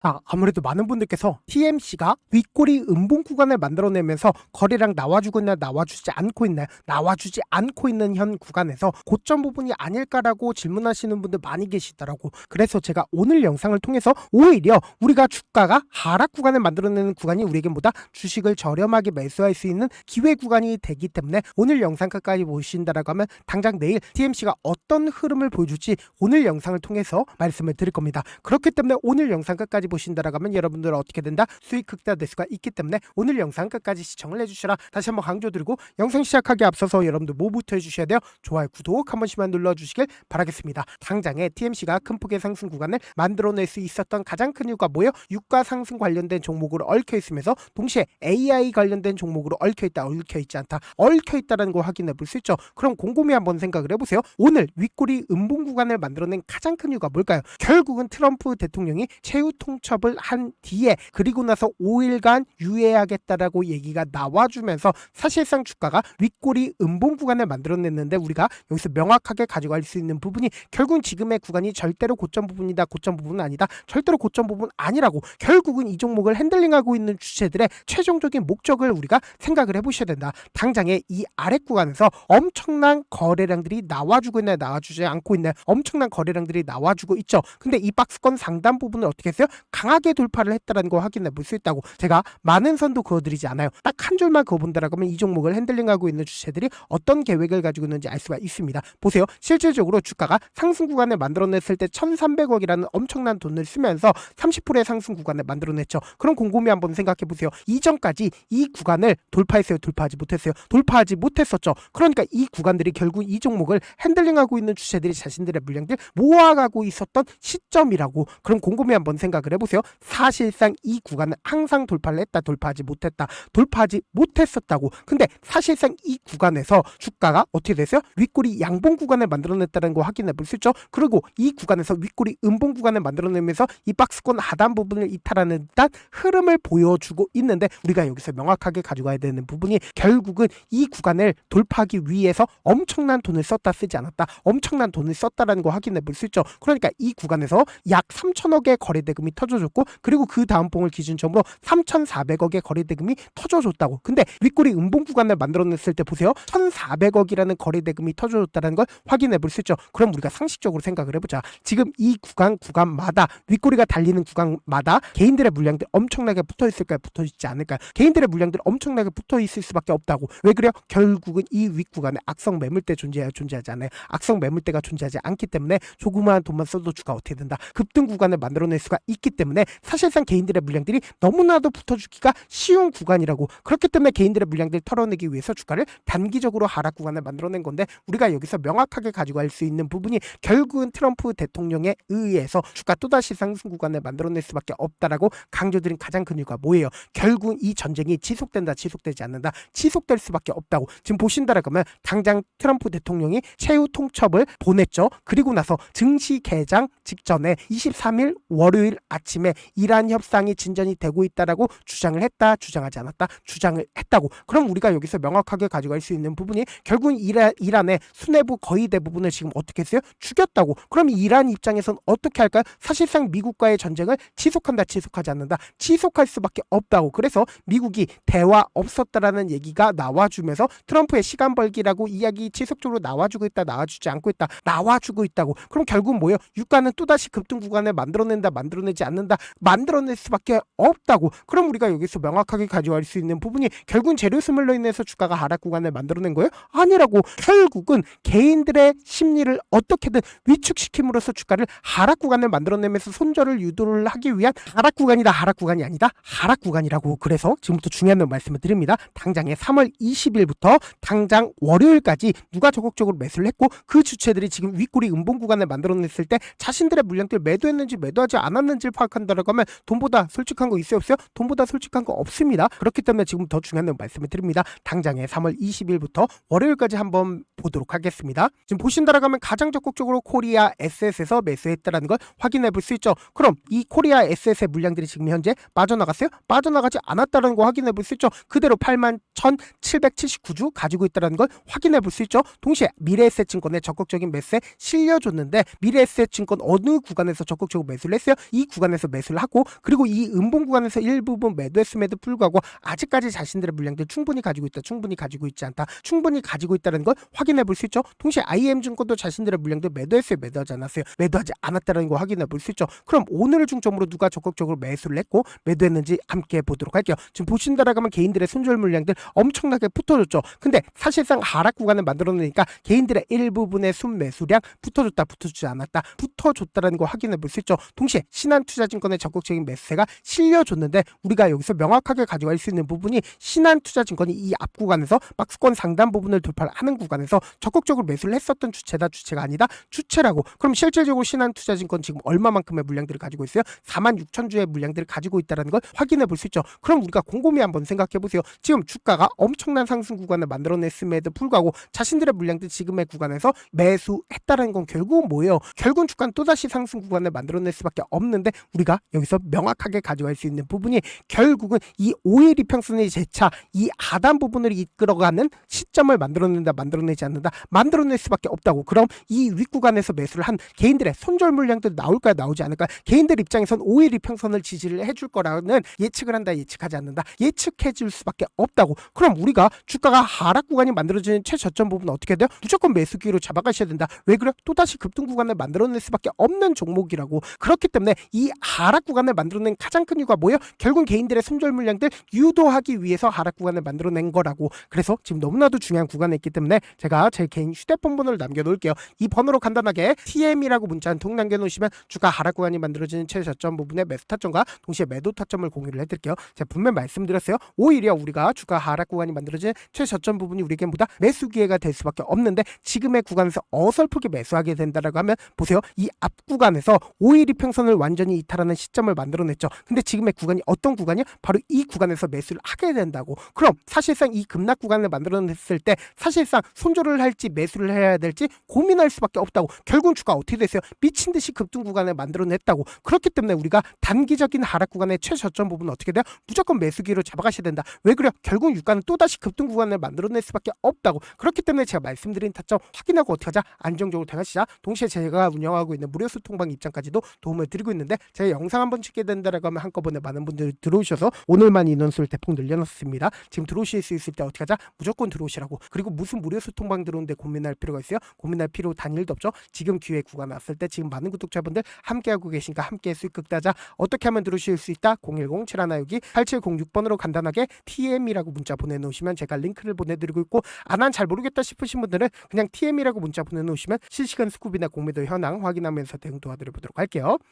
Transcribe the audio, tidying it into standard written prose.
아무래도 많은 분들께서 TMC가 윗꼬리 음봉 구간을 만들어내면서 거래량 나와주고 있나 나와주지 않고 있나요? 나와주지 않고 있는 현 구간에서 고점 부분이 아닐까라고 질문하시는 분들 많이 계시더라고. 그래서 제가 오늘 영상을 통해서 오히려 우리가 주가가 하락 구간을 만들어내는 구간이 우리에게보다 주식을 저렴하게 매수할 수 있는 기회 구간이 되기 때문에 오늘 영상 끝까지 보신다라고 하면 당장 내일 TMC가 어떤 흐름을 보여줄지 오늘 영상을 통해서 말씀을 드릴 겁니다. 그렇기 때문에 오늘 영상 끝까지 보신다라고 하면 여러분들은 어떻게 된다? 수익 극대화될 수가 있기 때문에 오늘 영상 끝까지 시청을 해주시라 다시 한번 강조드리고, 영상 시작하기에 앞서서 여러분들 뭐부터 해주셔야 돼요? 좋아요, 구독 한 번씩만 눌러주시길 바라겠습니다. 당장에 TMC가 큰 폭의 상승 구간을 만들어낼 수 있었던 가장 큰 이유가 뭐예요? 유가 상승 관련된 종목으로 얽혀 있으면서 동시에 AI 관련된 종목으로 얽혀 있다, 얽혀 있지 않다, 얽혀 있다는 거 확인해 볼 수 있죠. 그럼 곰곰이 한번 생각을 해보세요. 오늘 윗꼬리 음봉 구간을 만들어낸 가장 큰 이유가 뭘까요? 결국은 트럼프 대통령이 최후 통첩을 한 뒤에 그리고 나서 5일간 유예하겠다라고 얘기가 나와주면서 사실상 주가가 윗꼬리 음봉 구간을 만들어냈는데, 우리가 여기서 명확하게 가져갈 수 있는 부분이 결국은 지금의 구간이 절대로 고점 부분이다, 고점 부분은 아니다, 절대로 고점 부분 아니라고, 결국은 이 종목을 핸들링하고 있는 주체들의 최종적인 목적을 우리가 생각을 해보셔야 된다. 당장에 이 아래 구간에서 엄청난 거래량들이 나와주고 있나요? 나와주지 않고 있나요? 엄청난 거래량들이 나와주고 있죠. 근데 이 박스권 상단 부분을 어떻게 했어요? 강하게 돌파를 했다는 거 확인해 볼 수 있다고. 제가 많은 선도 그어드리지 않아요. 딱 한 줄만 그어본다라고 하면 이 종목을 핸들링하고 있는 주체들이 어떤 계획을 가지고 있는지 알 수가 있습니다. 보세요. 실질적으로 주가가 상승 구간을 만들어냈을 때 1,300억이라는 엄청난 돈을 쓰면서 30%의 상승 구간을 만들어냈죠. 그럼 곰곰이 한번 생각해 보세요. 이전까지 이 구간을 돌파했어요? 돌파하지 못했어요? 돌파하지 못했었죠. 그러니까 이 구간들이 결국 이 종목을 핸들링하고 있는 주체들이 자신들의 물량들 모아가고 있었던 시점이라고. 그럼 곰곰이 한번 생각을 해보세요. 사실상 이 구간은 항상 돌파를 했다, 돌파하지 못했다, 돌파하지 못했었다고. 근데 사실상 이 구간에서 주가가 어떻게 됐어요? 윗꼬리 양봉 구간을 만들어냈다는 거 확인해 볼 수 있죠. 그리고 이 구간에서 윗꼬리 음봉 구간을 만들어내면서 이 박스권 하단 부분을 이탈하는 듯한 흐름을 보여주고 있는데, 우리가 여기서 명확하게 가져가야 되는 부분이 결국은 이 구간을 돌파하기 위해서 엄청난 돈을 썼다, 쓰지 않았다, 엄청난 돈을 썼다라는 거 확인해 볼 수 있죠. 그러니까 이 구간에서 약 3천억의 거래대금이 터져줬고, 그리고 그 다음 봉을 기준점으로 3,400억의 거래대금이 터져줬다고. 근데 윗꼬리 음봉 구간을 만들어냈을 때 보세요. 1,400억이라는 거래대금이 터져줬다는 걸 확인해 볼 수 있죠. 그럼 우리가 상식적으로 생각을 해보자. 지금 이 구간마다, 윗꼬리가 달리는 구간마다 개인들의 물량들 엄청나게 붙어있을까요? 붙어있지 않을까요? 개인들의 물량들 엄청나게 붙어있을 수밖에 없다고. 왜 그래요? 결국은 이 윗구간에 악성 매물대 존재하지 않아요. 악성 매물대가 존재하지 않기 때문에 조그마한 돈만 써도 주가 어떻게 된다? 급등 구간을 만들어낼 수가 있기 때문에 사실상 개인들의 물량들이 너무나도 붙어주기가 쉬운 구간이라고. 그렇기 때문에 개인들의 물량들을 털어내기 위해서 주가를 단기적으로 하락 구간을 만들어낸 건데, 우리가 여기서 명확하게 가지고 갈 수 있는 부분이 결국은 트럼프 대통령에 의해서 주가 또다시 상승 구간을 만들어낼 수밖에 없다라고 강조드린 가장 큰 이유가 뭐예요? 결국 이 전쟁이 지속된다, 지속되지 않는다, 지속될 수밖에 없다고. 지금 보신다라고 하면 당장 트럼프 대통령이 최후 통첩을 보냈죠. 그리고 나서 증시 개장 직전에 23일 월요일 아침에 이란 협상이 진전이 되고 있다라고 주장을 했다, 주장하지 않았다, 주장을 했다고. 그럼 우리가 여기서 명확하게 가져갈 수 있는 부분이 결국은 이란의 수뇌부 거의 대부분을 지금 어떻게 했어요? 죽였다고. 그럼 이란 입장에선 어떻게 할까요? 사실상 미국과의 전쟁을 지속한다, 지속하지 않는다, 지속할 수밖에 없다고. 그래서 미국이 대화 없었다라는 얘기가 나와주면서 트럼프의 시간 벌기라고 이야기 지속적으로 나와주고 있다, 나와주지 않고 있다, 나와주고 있다고. 그럼 결국 뭐예요? 유가는 또다시 급등 구간을 만들어낸다, 만들어내지 않는다, 만들어낼 수밖에 없다고. 그럼 우리가 여기서 명확하게 가져갈 수 있는 부분이 결국은 재료 스물로 인해서 주가가 하락 구간을 만들어낸 거예요? 아니라고. 결국은 개인들의 심리를 어떻게든 위축시킴으로써 주가를 하락 구간을 만들어내면서 손절을 유도를 하기 위한 하락 구간이다, 하락 구간이 아니다, 하락 구간이라고. 그래서 지금부터 중요한 말씀을 드립니다. 당장에 3월 20일부터 당장 월요일까지 누가 적극적으로 매수를 했고, 그 주체들이 지금 윗꼬리 음봉 구간을 만들어냈을 때 자신들의 물량들 매도했는지 매도하지 않았는지를 파악한다라고 하면 돈보다 솔직한 거 있어요, 없어요? 돈보다 솔직한 거 없습니다. 그렇기 때문에 지금 더 중요한 말씀을 드립니다. 당장에 3월 20일부터 월요일까지 한번 보도록 하겠습니다. 지금 보신다라고 하면 가장 적극적으로 코리아 SS에서 매수했다라는 걸 확인해 볼 수 있죠. 그럼 이 코리아 SS의 물량들이 지금 현재 빠져나갔어요? 빠져나가지 않았다는 거 확인해 볼 수 있죠. 그대로 81,779주 가지고 있다는 걸 확인해 볼 수 있죠. 동시에 미래에셋증권의 적극적인 매수에 실려줬는데, 미래에셋증권 어느 구간에서 적극적으로 매수를 했어요? 이 구간에서 구간에서 매수를 하고, 그리고 이 음봉 구간에서 일부분 매도했음에도 불구하고 아직까지 자신들의 물량들 충분히 가지고 있다, 충분히 가지고 있지 않다, 충분히 가지고 있다는 걸 확인해 볼 수 있죠. 동시에 IM증권도 자신들의 물량들 매도했어요, 매도하지 않았어요, 매도하지 않았다는 걸 확인해 볼 수 있죠. 그럼 오늘을 중점으로 누가 적극적으로 매수를 했고 매도했는지 함께 보도록 할게요. 지금 보신다라고 개인들의 손절 물량들 엄청나게 붙어줬죠. 근데 사실상 하락 구간을 만들어내니까 개인들의 일부분의 순매수량 붙어줬다, 붙어주지 않았다, 붙어줬다라는 걸 확인해 볼 수 있죠. 동시에 신한투자증권의 적극적인 매수세가 실려줬는데, 우리가 여기서 명확하게 가져갈 수 있는 부분이 신한투자증권이 이 앞 구간에서 박스권 상단 부분을 돌파를 하는 구간에서 적극적으로 매수를 했었던 주체다, 주체가 아니다, 주체라고. 그럼 실질적으로 신한투자증권 지금 얼마만큼의 물량들을 가지고 있어요? 46,000주의 물량들을 가지고 있다는 걸 확인해 볼 수 있죠. 그럼 우리가 곰곰이 한번 생각해 보세요. 지금 주가가 엄청난 상승 구간을 만들어냈음에도 불구하고 자신들의 물량들 지금의 구간에서 매수했다는 건 결국은 뭐예요? 결국은 주가는 또다시 상승 구간을 만들어낼 수밖에 없는데, 우리가 여기서 명확하게 가져갈 수 있는 부분이 결국은 이 5일 이평선의 재차 이 하단 부분을 이끌어가는 시점을 만들어낸다, 만들어내지 않는다, 만들어낼 수밖에 없다고. 그럼 이 윗구간에서 매수를 한 개인들의 손절 물량들 나올까요, 나오지 않을까요? 개인들 입장에선 5일 이평선을 지지를 해줄 거라는 예측을 한다, 예측하지 않는다, 예측해 줄 수밖에 없다고. 그럼 우리가 주가가 하락 구간이 만들어지는 최저점 부분 어떻게 돼요? 무조건 매수기로 잡아가셔야 된다. 왜 그래요? 또다시 급등 구간을 만들어낼 수밖에 없는 종목이라고. 그렇기 때문에 이 하락 구간을 만들어낸 가장 큰 이유가 뭐예요? 결국 개인들의 손절 물량들 유도하기 위해서 하락 구간을 만들어낸 거라고. 그래서 지금 너무나도 중요한 구간에 있기 때문에 제가 제 개인 휴대폰 번호를 남겨놓을게요. 이 번호로 간단하게 TM이라고 문자 한 통 남겨놓으시면 주가 하락 구간이 만들어지는 최저점 부분의 매수 타점과 동시에 매도 타점을 공유를 해드릴게요. 제가 분명 말씀드렸어요. 오히려 우리가 주가 하락 구간이 만들어지는 최저점 부분이 우리에게 보다 매수 기회가 될 수밖에 없는데, 지금의 구간에서 어설프게 매수하게 된다라고 하면 보세요. 이 앞 구간에서 5일 이평선을 완전히 이탈하는 시점을 만들어냈죠. 근데 지금의 구간이 어떤 구간이야? 바로 이 구간에서 매수를 하게 된다고. 그럼 사실상 이 급락 구간을 만들어냈을 때 사실상 손절을 할지 매수를 해야 될지 고민할 수밖에 없다고. 결국 주가 어떻게 됐어요? 미친 듯이 급등 구간을 만들어냈다고. 그렇기 때문에 우리가 단기적인 하락 구간의 최저점 부분은 어떻게 돼요? 무조건 매수기로 잡아가셔야 된다. 왜 그래요? 결국 유가는 또다시 급등 구간을 만들어낼 수밖에 없다고. 그렇기 때문에 제가 말씀드린 타점 확인하고 어떻게 하자? 안정적으로 대가시자. 동시에 제가 운영하고 있는 무료 소통방 입장까지도 도움을 드리고 있는데, 제가 영상 한번 찍게 된다라고 하면 한꺼번에 많은 분들이 들어오셔서 오늘만 인원수를 대폭 늘려놨습니다. 지금 들어오실 수 있을 때 어떻게 하자? 무조건 들어오시라고. 그리고 무슨 무료 소통방 들어오는데 고민할 필요가 있어요? 고민할 필요 단일도 없죠. 지금 기회 구간 왔을 때 지금 많은 구독자분들 함께하고 계시니까 함께 수익 극대하자. 어떻게 하면 들어오실 수 있다? 010-7162-8706번으로 간단하게 TM이라고 문자 보내놓으시면 제가 링크를 보내드리고 있고, 난 잘 모르겠다 싶으신 분들은 그냥 TM이라고 문자 보내놓으시면 실시간 스쿱이나 공매도 현황 확인하면서 대응 도와드려 보도록 할게요.